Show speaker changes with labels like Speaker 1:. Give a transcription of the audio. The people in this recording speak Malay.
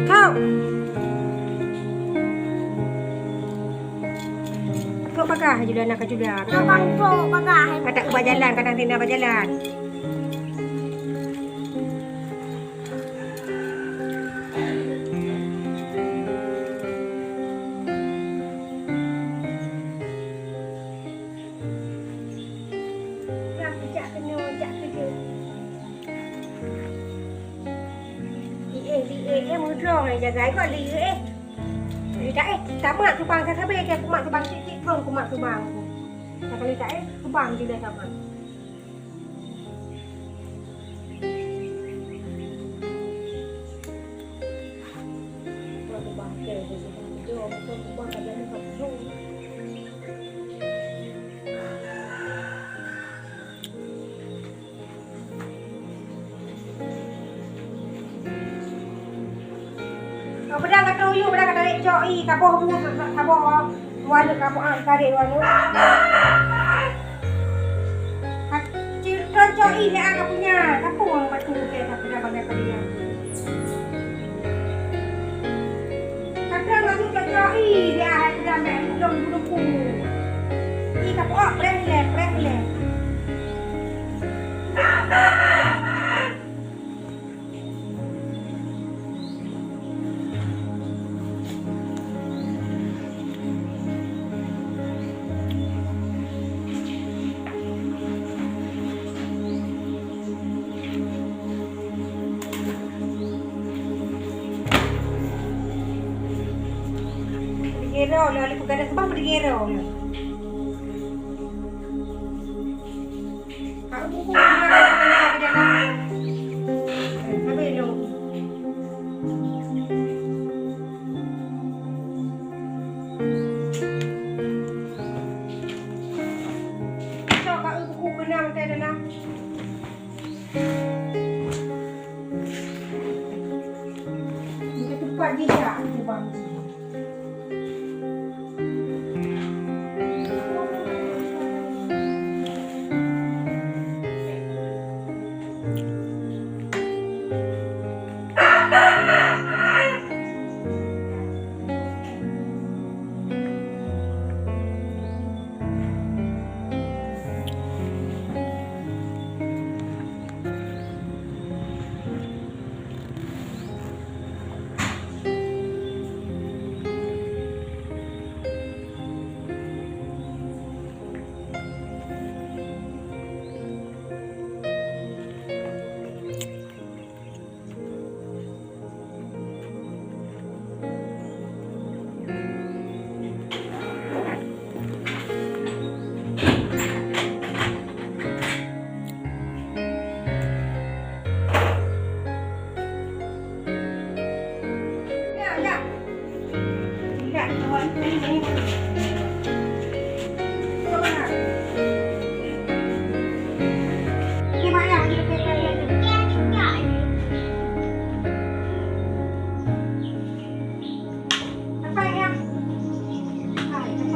Speaker 1: Kau. Kau pagah je dah nak ke juga.
Speaker 2: Abang tu pagah.
Speaker 1: Kata ke berjalan, kadang tina berjalan. Mudrong ni jaga ikut li tak tak mak tubang saya sabar ke aku mak tubang sikit pun aku mak tubang aku. Tak kali tak tubang je dah sama. Tubang ke dia betul tubang kat dalam kapsul. Pedang kata uyuk, pedang kata tarik cok i, kabuh bu, kabuh warna kabuh tarik warna. Cilton cok i dia angkat punya, kapung orang batu ke tapi dah banyak kali dia. Kata masuk cok i dia dah main duduk ku. I kabuh preh le. Gero lah, lihat pegadaian sebab pergi gero lah.